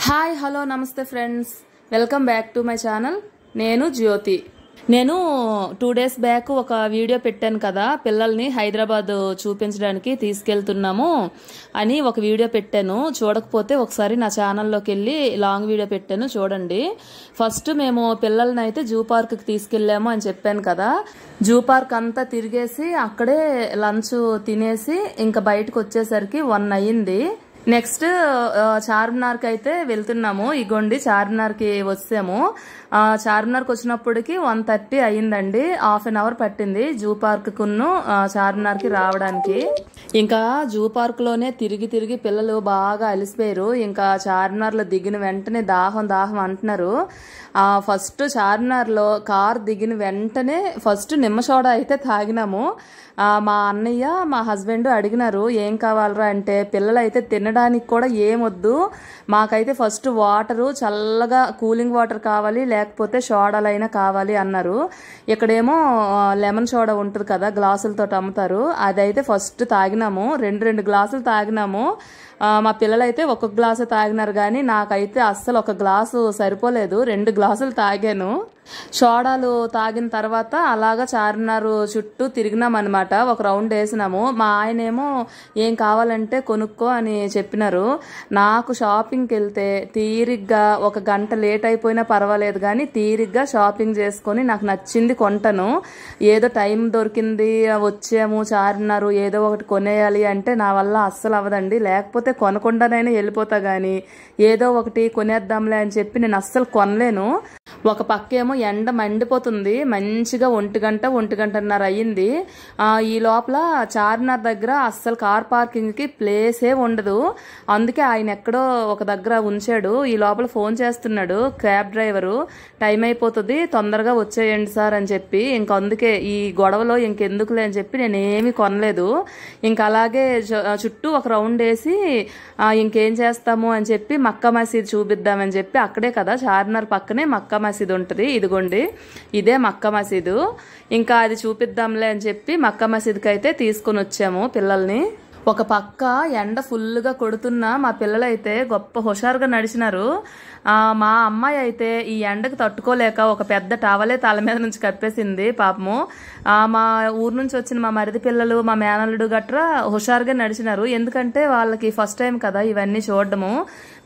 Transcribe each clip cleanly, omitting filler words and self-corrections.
Hi hello నమస్తే friends, welcome back to my channel. నేను జ్యోతి. నేను 2 days బ్యాక్ ఒక వీడియో పెట్టాను కదా, పిల్లల్ని హైదరాబాద్ చూపించడానికి తీసుకెళ్తున్నాము అని ఒక వీడియో పెట్టాను. చూడకపోతే ఒకసారి నా ఛానల్లోకి వెళ్ళి లాంగ్ వీడియో పెట్టాను, చూడండి. ఫస్ట్ మేము పిల్లల్ని అయితే జూ పార్క్కి తీసుకెళ్ళాము అని చెప్పాను కదా. జూ పార్క్ అంతా తిరిగేసి అక్కడే లంచ్ తినేసి ఇంకా బయటకు వచ్చేసరికి 1 అయ్యింది. నెక్స్ట్ చార్మినార్కి అయితే వెళ్తున్నాము. ఇగోండి చార్మినార్కి వచ్చాము. చార్మినార్కి వచ్చినప్పటికి 1:30 అయ్యిందండి. హాఫ్ అన్ అవర్ పట్టింది జూ పార్క్ కును చార్మినార్కి రావడానికి. ఇంకా జూ పార్క్ లోనే తిరిగి తిరిగి పిల్లలు బాగా అలిసిపోయారు. ఇంకా చార్మినార్లో దిగిన వెంటనే దాహం అంటున్నారు. ఫస్ట్ చార్మినార్లో కార్ దిగిన వెంటనే ఫస్ట్ నిమ్మ సోడా అయితే తాగినాము. మా అన్నయ్య మా హస్బెండ్ అడిగినారు ఏం కావాలరా అంటే, పిల్లలు అయితే తినడానికి కూడా ఏమొద్దు, మాకైతే ఫస్ట్ వాటరు చల్లగా కూలింగ్ వాటర్ కావాలి, లేకపోతే సోడాలైనా కావాలి అన్నారు. ఇక్కడేమో లెమన్ సోడా ఉంటుంది కదా, గ్లాసులతో అమ్ముతారు, అదైతే ఫస్ట్ తాగినాము. 2 గ్లాసులు తాగినాము. మా పిల్లలైతే 1 గ్లాసు తాగినారు, కానీ నాకైతే అస్సలు 1 గ్లాసు సరిపోలేదు. 2 గ్లాసులు తాగాను. సోడాలు తాగిన తర్వాత అలాగా చార్మినార్ చుట్టూ తిరిగినాం అనమాట. ఒక రౌండ్ వేసినాము. మా ఆయనేమో ఏం కావాలంటే కొనుక్కో అని చెప్పినారు. నాకు షాపింగ్కి వెళ్తే తీరిగ్గా 1 గంట లేట్ అయిపోయినా పర్వాలేదు, కానీ తీరిగ్గా షాపింగ్ చేసుకొని నాకు నచ్చింది కొంటాను. ఏదో టైం దొరికింది వచ్చాము చార్మినార్ ఏదో ఒకటి కొనేయాలి అంటే నా వల్ల అస్సలు అవ్వదండి. లేకపోతే కొనకుండానైనా వెళ్ళిపోతా, కానీ ఏదో ఒకటి కొనేద్దాంలే అని చెప్పి నేను అస్సలు కొనలేను. ఒక పక్కేమో ఎండ మండిపోతుంది, మంచిగా 1:30 అయ్యింది. ఈ లోపల చార్మినార్ దగ్గర అస్సలు కార్ పార్కింగ్ కి ప్లేసే ఉండదు. అందుకే ఆయన ఎక్కడో ఒక దగ్గర ఉంచాడు. ఈ లోపల ఫోన్ చేస్తున్నాడు క్యాబ్ డ్రైవరు, టైం అయిపోతుంది తొందరగా వచ్చేయండి సార్ అని చెప్పి. ఇంక అందుకే ఈ గొడవలో ఇంకెందుకులే అని చెప్పి నేనేమి కొనలేదు. ఇంక అలాగే చుట్టూ ఒక రౌండ్ వేసి ఇంకేం చేస్తాము అని చెప్పి మక్కా మసీద్ చూపిద్దామని చెప్పి, అక్కడే కదా చార్మినార్ పక్కనే మక్కా మసీద్ ఉంటుంది. ఇదిగోండి ఇదే మక్కా మసీదు. ఇంకా అది చూపిద్దాంలే అని చెప్పి మక్కా మసీద్కి అయితే తీసుకొని వచ్చాము పిల్లల్ని. ఒక పక్క ఎండ ఫుల్గా కొడుతున్నా మా పిల్లలైతే గొప్ప హుషారుగా నడిచినారు. మా అమ్మాయి అయితే ఈ ఎండకు తట్టుకోలేక ఒక పెద్ద టవలే తల మీద నుంచి కప్పేసింది పాపము. మా ఊరు నుంచి వచ్చిన మా మరిది పిల్లలు, మా మేనల్లుడు గట్రా హుషారుగా నడిచినారు. ఎందుకంటే వాళ్ళకి ఫస్ట్ టైం కదా ఇవన్నీ చూడడము.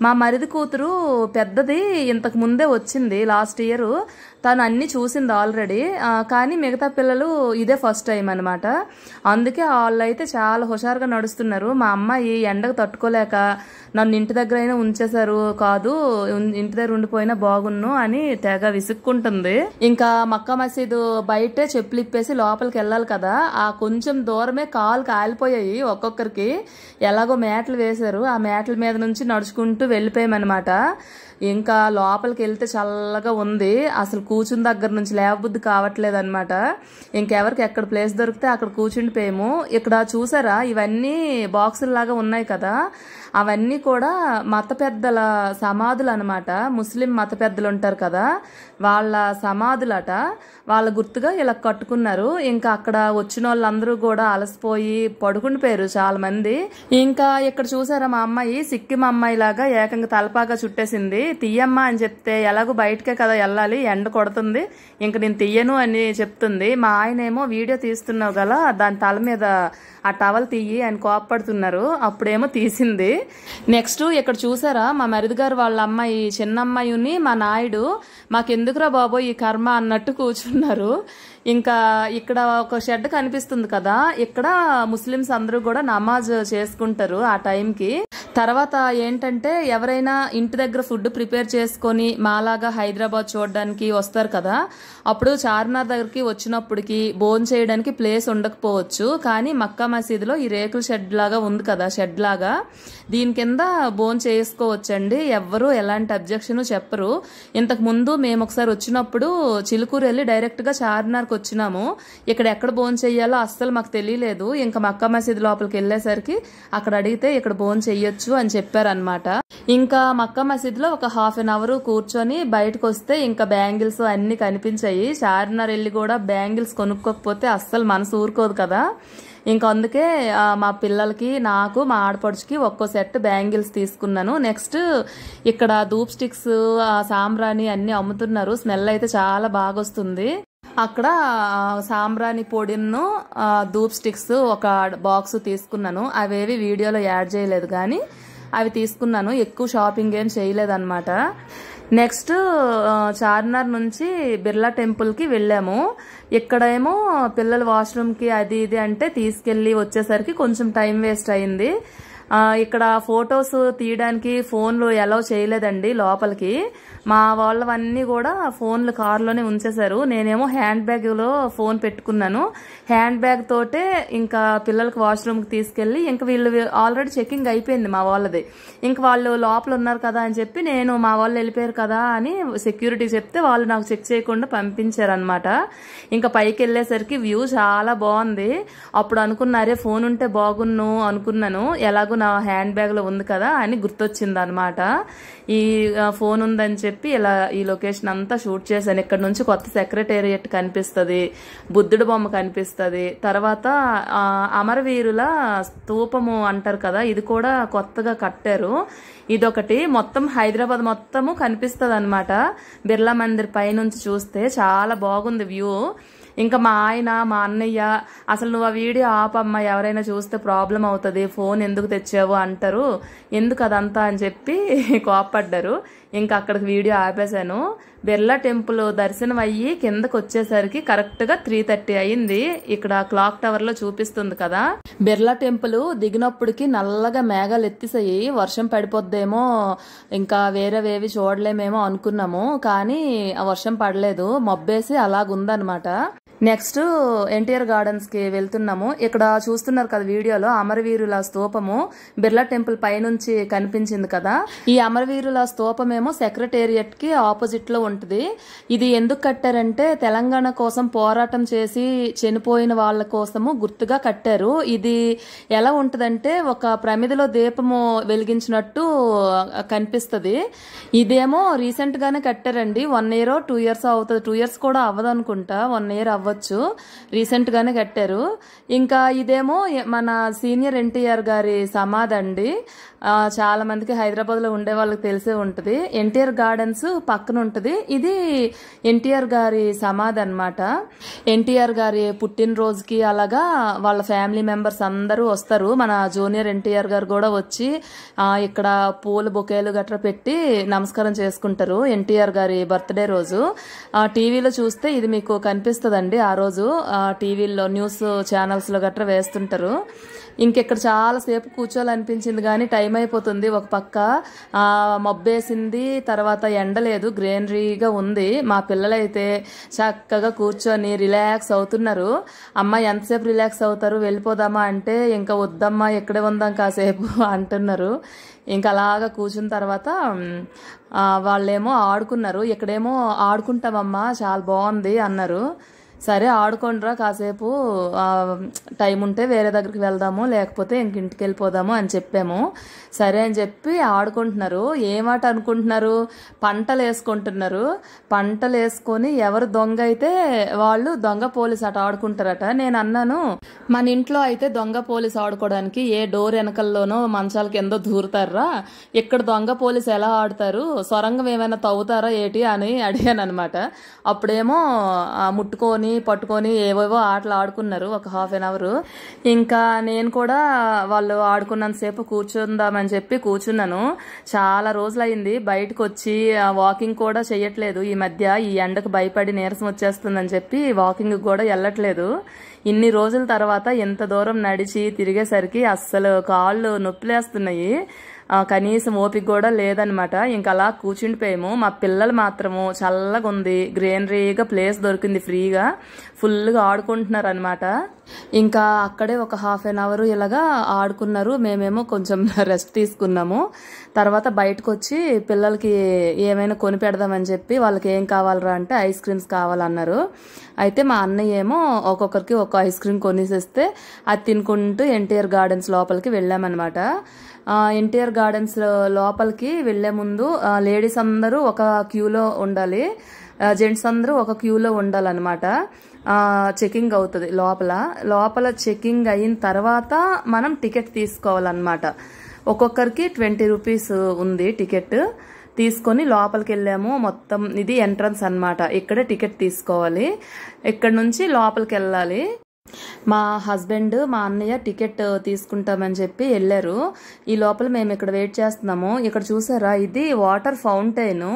మా మరిది కూతురు పెద్దది ఇంతకు ముందే వచ్చింది లాస్ట్ ఇయర్, తను అన్ని చూసింది ఆల్రెడీ, కానీ మిగతా పిల్లలు ఇదే ఫస్ట్ టైం అనమాట. అందుకే వాళ్ళు అయితే చాలా హుషారుగా నడుస్తున్నారు. మా అమ్మాయి ఎండకు తట్టుకోలేక నన్ను ఇంటి దగ్గర అయినా ఉంచేశారు, కాదు ఇంటి దగ్గర ఉండిపోయినా బాగున్ను అని తెగ విసుక్కుంటుంది. ఇంకా మక్కా మసీదు బయటే చెప్పులు ఇప్పేసి లోపలికి వెళ్ళాలి కదా, ఆ కొంచెం దూరమే కాలు కాలిపోయాయి ఒక్కొక్కరికి. ఎలాగో మేటలు వేశారు, ఆ మేటల మీద నుంచి నడుచుకుంటూ వెళ్ళిపోయామన్నమాట. ఇంకా లోపలికి వెళ్తే చల్లగా ఉంది, అసలు కూర్చుని దగ్గర నుంచి లేవబుద్ధి కావట్లేదు అనమాట. ఇంకెవరికి ఎక్కడ ప్లేస్ దొరికితే అక్కడ కూర్చుండిపోయాము. ఇక్కడ చూసారా ఇవన్నీ బాక్సుల్లాగా ఉన్నాయి కదా, అవన్నీ కూడా మత పెద్దల సమాధులు అనమాట. ముస్లిం మత పెద్దలు ఉంటారు కదా, వాళ్ళ సమాధులట. వాళ్ళ గుర్తుగా ఇలా కట్టుకున్నారు. ఇంకా అక్కడ వచ్చిన వాళ్ళందరూ కూడా అలసిపోయి పడుకుండిపోయారు చాలా మంది. ఇంకా ఇక్కడ చూసారా మా అమ్మాయి సిక్కిం అమ్మాయి లాగా ఏకంగా తలపాగా చుట్టేసింది. తీయమ్మా అని చెప్తే ఎలాగో బయటకే కదా వెళ్ళాలి, ఎండ కొడుతుంది, ఇంక నేను తీయను అని చెప్తుంది. మా ఆయనేమో వీడియో తీస్తున్నావు గల దాని తల మీద ఆ టవల్ తీయి అని కోపడుతున్నారు. అప్పుడేమో తీసింది. నెక్స్ట్ ఇక్కడ చూసారా మా మరిది గారు వాళ్ళ అమ్మాయి చిన్న అమ్మాయిని మా నాయుడు మాకెందుకురా బాబో ఈ కర్మ అన్నట్టు కూర్చున్నారు. ఇంకా ఇక్కడ ఒక షెడ్ కనిపిస్తుంది కదా, ఇక్కడ ముస్లిమ్స్ అందరూ కూడా నమాజ్ చేసుకుంటారు ఆ టైంకి. తర్వాత ఏంటంటే ఎవరైనా ఇంటి దగ్గర ఫుడ్ ప్రిపేర్ చేసుకొని మాలాగా హైదరాబాద్ చూడడానికి వస్తారు కదా, అప్పుడు చార్మినార్ దగ్గరికి వచ్చినప్పటికి భోజనం చేయడానికి ప్లేస్ ఉండకపోవచ్చు, కానీ మక్కా మసీదులో ఈ రేకుల షెడ్ లాగా ఉంది కదా, షెడ్ లాగా, దీని కింద భోజనం చేసుకోవచ్చండి. ఎవ్వరూ ఎలాంటి అబ్జెక్షన్ చెప్పరు. ఇంతకు ముందు మేము ఒకసారి వచ్చినప్పుడు చిలుకూరు వెళ్ళి డైరెక్ట్ గా చార్మినార్కి వచ్చినాము. ఇక్కడ ఎక్కడ భోజనం చెయ్యాలో అస్సలు మాకు తెలియలేదు. ఇంకా మక్కా మసీద్ లోపలికి వెళ్ళేసరికి అక్కడ అడిగితే ఇక్కడ భోజనం చెయ్యొచ్చు అని చెప్పారనమాట. ఇంకా మక్కా మసీద్ లో ఒక హాఫ్ అన్ అవర్ కూర్చొని బయటకు వస్తే ఇంకా బ్యాంగిల్స్ అన్ని కనిపించాయి. చార్మినార్ వెళ్ళి కూడా బ్యాంగిల్స్ కొనుక్కోకపోతే అస్సలు మనసు ఊరుకోదు కదా. ఇంకా అందుకే మా పిల్లలకి, నాకు, మా ఆడపడుచుకి ఒక్కో సెట్ బ్యాంగిల్స్ తీసుకున్నాను. నెక్స్ట్ ఇక్కడ ధూప్ స్టిక్స్, సాంబ్రాణి అన్ని అమ్ముతున్నారు. స్మెల్ అయితే చాలా బాగా వస్తుంది. అక్కడ సాంబ్రాణి పొడిను, ధూప్ స్టిక్స్ ఒక బాక్స్ తీసుకున్నాను. అవేవి వీడియోలో యాడ్ చేయలేదు కానీ అవి తీసుకున్నాను. ఎక్కువ షాపింగ్ ఏం చేయలేదన్నమాట. నెక్స్ట్ చార్మినార్ నుంచి బిర్లా టెంపుల్కి వెళ్ళాము. ఇక్కడేమో పిల్లల వాష్రూమ్కి అది ఇది అంటే తీసుకెళ్ళి వచ్చేసరికి కొంచెం టైం వేస్ట్ అయింది. ఇక్కడ ఫొటోస్ తీయడానికి ఫోన్లు అలౌ చేయలేదండి లోపలికి. మా వాళ్ళవన్నీ కూడా ఫోన్లు కార్లోనే ఉంచేశారు. నేనేమో హ్యాండ్ బ్యాగ్లో ఫోన్ పెట్టుకున్నాను. హ్యాండ్ బ్యాగ్ తోటే ఇంకా పిల్లలకి వాష్రూమ్కి తీసుకెళ్ళి, ఇంకా వీళ్ళు ఆల్రెడీ చెకింగ్ అయిపోయింది మా వాళ్ళది. ఇంక వాళ్ళు లోపల ఉన్నారు కదా అని చెప్పి, నేను మా వాళ్ళు వెళ్ళిపోయారు కదా అని సెక్యూరిటీ చెప్తే వాళ్ళు నాకు చెక్ చేయకుండా పంపించారనమాట. ఇంకా పైకి వెళ్ళేసరికి వ్యూ చాలా బాగుంది. అప్పుడు అనుకున్నారే ఫోన్ ఉంటే బాగున్ను అనుకున్నాను. ఎలాగో నా హ్యాండ్ బ్యాగ్లో ఉంది కదా అని గుర్తొచ్చింది అనమాట. ఈ ఫోన్ ఉందని చెప్పి ఇలా ఈ లొకేషన్ అంతా షూట్ చేశాను. ఇక్కడ నుంచి కొత్త సెక్రటేరియట్ కనిపిస్తుంది, బుద్ధుడు బొమ్మ కనిపిస్తుంది. తర్వాత అమరవీరుల స్తూపము అంటారు కదా, ఇది కూడా కొత్తగా కట్టారు. ఇదొకటి మొత్తం హైదరాబాద్ మొత్తము కనిపిస్తుంది అనమాట. బిర్లా మందిర్ పైనుంచి చూస్తే చాలా బాగుంది వ్యూ. ఇంకా మా ఆయన, మా అన్నయ్య, అసలు నువ్వు ఆ వీడియో ఆపమ్మా, ఎవరైనా చూస్తే ప్రాబ్లం అవుతుంది, ఫోన్ ఎందుకు తెచ్చావు అంటారు, ఎందుకు అదంతా అని చెప్పి కోపడ్డారు. ఇంకా అక్కడికి వీడియో ఆపేశాను. బిర్లా టెంపుల్ దర్శనం అయ్యి కిందకు వచ్చేసరికి కరెక్ట్గా 3:30 అయింది. ఇక్కడ క్లాక్ టవర్ లో చూపిస్తుంది కదా. బిర్లా టెంపుల్ దిగినప్పటికి నల్లగా మేఘాలు ఎత్తిసాయి, వర్షం పడిపోద్దేమో, ఇంకా వేరేవేవి చూడలేమేమో అనుకున్నాము. కానీ ఆ వర్షం పడలేదు, మబ్బేసి అలాగుందనమాట. నెక్స్ట్ ఎన్టీఆర్ గార్డెన్స్ కి వెళ్తున్నాము. ఇక్కడ చూస్తున్నారు కదా వీడియోలో, అమరవీరుల స్తూపము బిర్లా టెంపుల్ పైనుంచి కనిపించింది కదా. ఈ అమరవీరుల స్తూపమేమో సెక్రటేరియట్ కి ఆపోజిట్ లో ఉంటుంది. ఇది ఎందుకు కట్టారంటే తెలంగాణ కోసం పోరాటం చేసి చనిపోయిన వాళ్ళ కోసము గుర్తుగా కట్టారు. ఇది ఎలా ఉంటదంటే ఒక ప్రమిదలో దీపము వెలిగించినట్టు కనిపిస్తుంది. ఇదేమో రీసెంట్ గానే కట్టారండి. 1 year 2 years అవుతుంది. 2 years కూడా అవ్వదు అనుకుంటా, 1 year అవ్వచ్చు. రీసెంట్ గానే కట్టారు. ఇంకా ఇదేమో మన సీనియర్ ఎన్టీఆర్ గారి సమాధి అండి. చాలా మందికి హైదరాబాద్ లో ఉండే వాళ్ళకి తెలిసే ఉంటది. ఎన్టీఆర్ గార్డెన్స్ పక్కన ఉంటది. ఇది ఎన్టీఆర్ గారి సమాధి అన్నమాట. ఎన్టీఆర్ గారి పుట్టినరోజుకి అలాగా వాళ్ళ ఫ్యామిలీ మెంబర్స్ అందరూ వస్తారు. మన జూనియర్ ఎన్టీఆర్ గారు కూడా వచ్చి ఇక్కడ పూల బొకేలు గట్రా పెట్టి నమస్కారం చేసుకుంటారు ఎన్టీఆర్ గారి బర్త్డే రోజు. టీవీలో చూస్తే ఇది మీకు కనిపిస్తుందండి. ఆ రోజు టీవీలో న్యూస్ ఛానల్స్ లో గట్రా వేస్తుంటారు. ఇంకెక్కడ చాలా సేపు కూర్చోాలనిపించింది కానీ టైం అయిపోతుంది. ఒక పక్క మబ్బేసింది, తర్వాత ఎండ లేదు, గ్రీనరీగా ఉంది. మా పిల్లలైతే చక్కగా కూర్చొని రిలాక్స్ అవుతున్నారు. అమ్మ ఎంతసేపు రిలాక్స్ అవుతారు, వెళ్ళిపోదామా అంటే ఇంకా వద్దమ్మా ఎక్కడే ఉందాం కాసేపు అంటున్నారు. ఇంకా అలాగా కూర్చున్న తర్వాత వాళ్ళేమో ఆడుకున్నారు. ఇక్కడేమో ఆడుకుంటామమ్మా చాలా బాగుంది అన్నారు. సరే ఆడుకోండిరా కాసేపు, టైం ఉంటే వేరే దగ్గరికి వెళ్దాము, లేకపోతే ఇంక ఇంటికి వెళ్ళిపోదాము అని చెప్పాము. సరే అని చెప్పి ఆడుకుంటున్నారు. ఏమాట అనుకుంటున్నారు, పంటలు వేసుకుంటున్నారు. పంటలు వేసుకొని ఎవరు దొంగ అయితే వాళ్ళు దొంగ పోలీస్ అట ఆడుకుంటారట. నేను అన్నాను, మన ఇంట్లో అయితే దొంగ పోలీస్ ఆడుకోవడానికి ఏ డోర్ వెనకల్లోనో మంచాల కింద దూరుతారా, ఇక్కడ దొంగ పోలీస్ ఎలా ఆడతారు, సొరంగం ఏమైనా తవ్వుతారా ఏటి అని అడిగాను అనమాట. అప్పుడేమో ముట్టుకొని పట్టుకొని ఏవేవో ఆటలు ఆడుకున్నారు ఒక 1/2 hour. ఇంకా నేను కూడా వాళ్ళు ఆడుకున్నంతసేపు కూర్చుందామని చెప్పి కూర్చున్నాను. చాలా రోజులైంది బయటకు వచ్చి, వాకింగ్ కూడా చెయ్యట్లేదు ఈ మధ్య. ఈ ఎండకు భయపడి నీరసం వచ్చేస్తుందని చెప్పి వాకింగ్ కూడా వెళ్ళట్లేదు. ఇన్ని రోజుల తర్వాత ఎంత దూరం నడిచి తిరిగేసరికి అస్సలు కాళ్ళు నొప్పిలేస్తున్నాయి. కనీసం ఓపిక కూడా లేదనమాట. ఇంకా అలా కూర్చుండిపోయాము. మా పిల్లలు మాత్రము చల్లగా ఉంది, గ్రీనరీగా ప్లేస్ దొరికింది ఫ్రీగా, ఫుల్గా ఆడుకుంటున్నారు అనమాట. ఇంకా అక్కడే ఒక 1/2 hour ఇలాగా ఆడుకున్నారు. మేమేమో కొంచెం రెస్ట్ తీసుకున్నాము. తర్వాత బయటకు వచ్చి పిల్లలకి ఏమైనా కొని పెడదామని చెప్పి వాళ్ళకి ఏం కావాలరా అంటే ఐస్ క్రీమ్స్ కావాలన్నారు. అయితే మా అన్నయ్య ఏమో ఒక్కొక్కరికి ఒక ఐస్ క్రీమ్ కొనిసేస్తే అది తినుకుంటూ ఎన్టీఆర్ గార్డెన్స్ లోపలికి వెళ్ళామన్నమాట. ఎన్టీఆర్ గార్డెన్స్ లోపలికి వెళ్లే ముందు లేడీస్ అందరూ ఒక క్యూలో ఉండాలి. జెంట్స్ అందరూ ఒక క్యూలో ఉండాలన్నమాట. చెకింగ్ అవుతుంది లోపల చెకింగ్ అయిన తర్వాత మనం టికెట్ తీసుకోవాలన్నమాట. ఒక్కొక్కరికి 20 రూపీస్ ఉంది టికెట్. తీసుకొని లోపలికి వెళ్ళాము. మొత్తం ఇది ఎంట్రన్స్ అన్నమాట. ఇక్కడే టికెట్ తీసుకోవాలి. ఇక్కడ నుంచి లోపలికి వెళ్ళాలి. మా హస్బెండ్ మా అన్నయ్య టికెట్ తీసుకుంటామని చెప్పి వెళ్ళారు. ఈ లోపల మేము ఇక్కడ వెయిట్ చేస్తున్నాము. ఇక్కడ చూసారా, ఇది వాటర్ ఫౌంటైన్.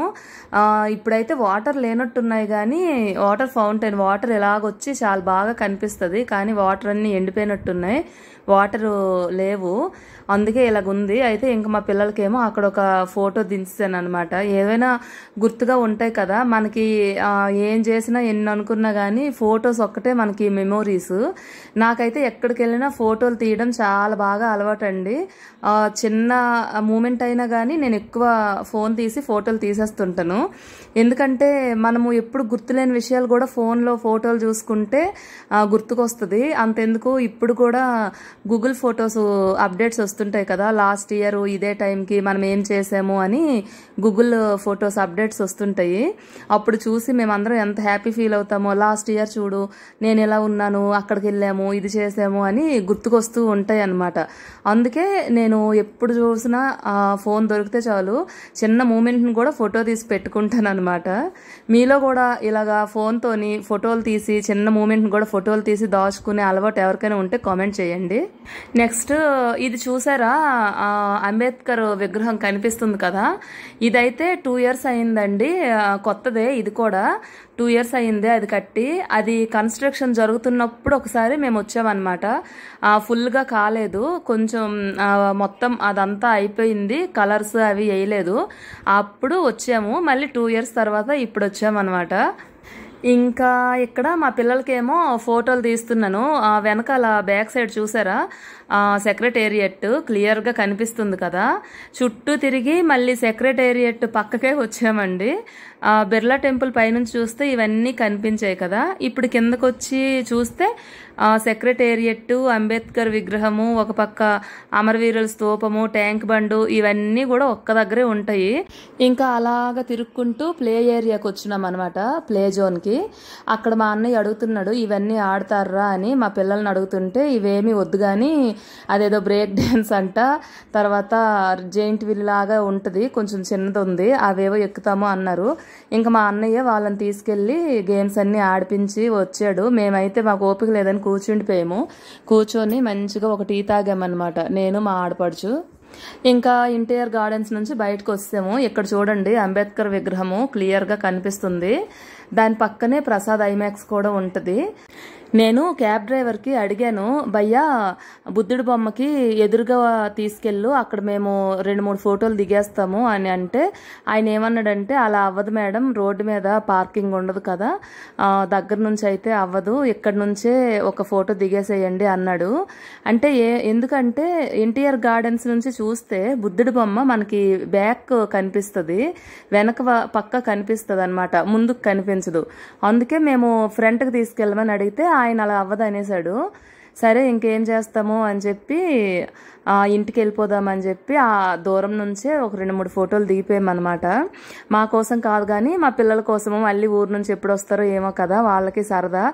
ఇప్పుడైతే వాటర్ లేనట్టున్నాయి కానీ వాటర్ ఫౌంటైన్ వాటర్ ఎలాగొచ్చి చాలా బాగా కనిపిస్తుంది. కానీ వాటర్ అన్ని ఎండిపోయినట్టున్నాయి, వాటర్ లేవు. అందుకే ఇలాగుంది. అయితే ఇంకా మా పిల్లలకేమో అక్కడ ఒక ఫోటో దించాను అనమాట. ఏవైనా గుర్తుగా ఉంటాయి కదా మనకి, ఏం చేసినా ఎన్ని అనుకున్నా కానీ ఫొటోస్ ఒక్కటే మనకి మెమోరీస్. నాకైతే ఎక్కడికి వెళ్ళినా ఫోటోలు తీయడం చాలా బాగా అలవాటండి. చిన్న మూమెంట్ అయినా కానీ నేను ఎక్కువ ఫోన్ తీసి ఫోటోలు తీసేస్తుంటాను. ఎందుకంటే మనము ఎప్పుడు గుర్తులేని విషయాలు కూడా ఫోన్లో ఫోటోలు చూసుకుంటే గుర్తుకొస్తుంది. అంతెందుకు ఇప్పుడు కూడా గూగుల్ ఫొటోస్ అప్డేట్స్ వస్తుంటాయి కదా, లాస్ట్ ఇయర్ ఇదే టైంకి మనం ఏం చేసాము అని గూగుల్ ఫొటోస్ అప్డేట్స్ వస్తుంటాయి. అప్పుడు చూసి మేమందరం ఎంత హ్యాపీ ఫీల్ అవుతామో, లాస్ట్ ఇయర్ చూడు నేను ఎలా ఉన్నాను, అక్కడికి వెళ్ళాము, ఇది చేసాము అని గుర్తుకొస్తూ ఉంటాయి అన్నమాట. అందుకే నేను ఎప్పుడు చూసినా ఫోన్ దొరికితే చాలు చిన్న మూమెంట్ని కూడా ఫోటో తీసి పెట్టుకుంటాను అనమాట. మీలో కూడా ఇలాగా ఫోన్తోని ఫోటోలు తీసి చిన్న మూమెంట్ని కూడా ఫోటోలు తీసి దాచుకునే అలవాటు ఎవరికైనా ఉంటే కామెంట్ చేయండి. నెక్స్ట్ ఇది చూసారా, అంబేద్కర్ విగ్రహం కనిపిస్తుంది కదా, ఇదైతే 2 years అయిందండి. కొత్తదే, ఇది కూడా 2 years అయింది అది కట్టి. అది కన్స్ట్రక్షన్ జరుగుతున్నప్పుడు ఒకసారి మేము వచ్చామన్నమాట. ఫుల్గా కాలేదు, కొంచెం మొత్తం అదంతా అయిపోయింది, కలర్స్ అవి వేయలేదు. అప్పుడు వచ్చాము. మళ్ళీ 2 years తర్వాత ఇప్పుడు వచ్చామన్నమాట. ఇంకా ఇక్కడ మా పిల్లలకేమో ఫోటోలు తీస్తున్నాను. వెనకాల బ్యాక్ సైడ్ చూసారా, సెక్రటేరియట్ క్లియర్గా కనిపిస్తుంది కదా. చుట్టూ తిరిగి మళ్ళీ సెక్రటేరియట్ పక్కకే వచ్చామండి. బిర్లా టెంపుల్ పైనుంచి చూస్తే ఇవన్నీ కనిపించాయి కదా. ఇప్పుడు కిందకు వచ్చి చూస్తే సెక్రటేరియట్, అంబేద్కర్ విగ్రహము, ఒక పక్క అమరవీరుల స్తూపము, ట్యాంక్ బండు, ఇవన్నీ కూడా ఒక్క దగ్గరే ఉంటాయి. ఇంకా అలాగా తిరుక్కుంటూ ప్లే ఏరియాకి వచ్చినాం అనమాట, ప్లే జోన్కి. అక్కడ మా అన్నయ్య అడుగుతున్నాడు ఇవన్నీ ఆడతారా అని. మా పిల్లల్ని అడుగుతుంటే ఇవేమీ వద్దు కానీ అదేదో బ్రేక్ డ్యాన్స్ అంట, తర్వాత జెయింట్ వీల్ లాగా ఉంటుంది, కొంచెం చిన్నది ఉంది, అవేవో ఎక్కుతాము అన్నారు. ఇంకా మా అన్నయ్య వాళ్ళని తీసుకెళ్లి గేమ్స్ అన్ని ఆడిపించి వచ్చాడు. మేమైతే మాకు ఓపిక లేదని కూర్చుండిపోయాము. కూర్చొని మంచిగా ఒక టీ తాగామన్నమాట, నేను మా ఆడపడుచు. ఇంకా ఇంటీరియర్ గార్డెన్స్ నుంచి బయటకు వస్తాము. ఇక్కడ చూడండి అంబేద్కర్ విగ్రహము క్లియర్గా కనిపిస్తుంది. దాని పక్కనే ప్రసాద్ ఐమాక్స్ కూడా ఉంటుంది. నేను క్యాబ్ డ్రైవర్కి అడిగాను, భయ్యా బుద్ధుడి బొమ్మకి ఎదురుగా తీసుకెళ్ళు, అక్కడ మేము 2-3 ఫోటోలు దిగేస్తాము అని అంటే ఆయన ఏమన్నాడంటే, అలా అవ్వదు మేడం, రోడ్డు మీద పార్కింగ్ ఉండదు కదా, దగ్గర నుంచి అయితే అవ్వదు, ఇక్కడ నుంచే ఒక ఫోటో దిగేసేయండి అన్నాడు. అంటే ఎందుకంటే ఇంటీరియర్ గార్డెన్స్ నుంచి చూస్తే బుద్ధుడి బొమ్మ మనకి బ్యాక్ కనిపిస్తుంది, వెనక పక్క కనిపిస్తుంది అనమాట, ముందుకు కనిపించదు. అందుకే మేము ఫ్రంట్కి తీసుకెళ్ళమని అడిగితే ఆయన అలా అవ్వదు అనేసాడు. సరే ఇంకేం చేస్తాము అని చెప్పి ఇంటికి వెళ్ళిపోదామని చెప్పి ఆ దూరం నుంచే ఒక 2-3 ఫోటోలు దిగిపోయామన్నమాట. మా కోసం కాదు కానీ మా పిల్లల కోసము, మళ్ళీ ఊరు నుంచి ఎప్పుడు వస్తారో ఏమో కదా, వాళ్ళకి సరదా.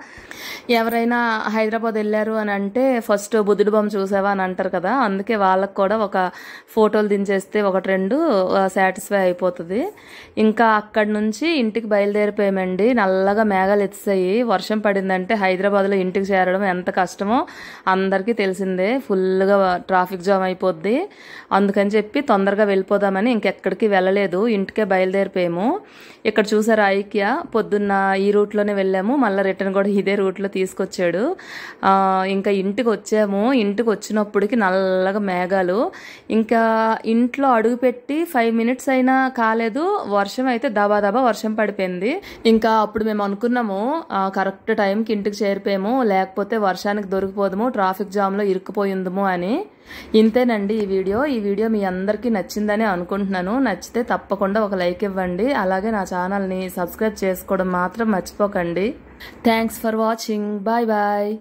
ఎవరైనా హైదరాబాద్ వెళ్ళారు అని అంటే ఫస్ట్ బుద్ధుడి బొమ్మ చూసావా అని అంటారు కదా, అందుకే వాళ్ళకి కూడా ఒక ఫోటోలు దించేస్తే 1-2 సాటిస్ఫై అయిపోతుంది. ఇంకా అక్కడి నుంచి ఇంటికి బయలుదేరిపోయామండి. నల్లగా మేఘాలు ఎత్తాయి. వర్షం పడిందంటే హైదరాబాద్లో ఇంటికి చేరడం ఎంత కష్టమో అందరికీ తెలిసిందే. ఫుల్గా ట్రాఫిక్ జామ్ అయిపోద్ది. అందుకని చెప్పి తొందరగా వెళ్ళిపోదామని ఇంకెక్కడికి వెళ్ళలేదు, ఇంటికే బయలుదేరిపోయాము. ఇక్కడ చూసారు ఐక్య, పొద్దున్న ఈ రూట్లోనే వెళ్ళాము, మళ్ళీ రిటర్న్ కూడా ఇదే రూట్లో తీసుకొచ్చాడు. ఇంకా ఇంటికి వచ్చాము. ఇంటికి వచ్చినప్పటికి నల్లగా మేఘాలు. ఇంకా ఇంట్లో అడుగుపెట్టి 5 minutes అయినా కాలేదు, వర్షం అయితే దబా వర్షం పడిపోయింది. ఇంకా అప్పుడు మేము అనుకున్నాము కరెక్ట్ టైంకి ఇంటికి చేరిపోయాము, లేకపోతే వర్షానికి దొరికిపోదాము, ట్రాఫిక్ జామ్లో ఇరుక్కుపోయిందము అని. ఇంతేనండి ఈ వీడియో మీ అందరికీ నచ్చిందని అనుకుంటున్నాను. నచ్చితే తప్పకుండా ఒక లైక్ ఇవ్వండి. అలాగే నా ఛానల్ని సబ్స్క్రైబ్ చేసుకోవడం మాత్రం మర్చిపోకండి. Thanks for watching. Bye bye.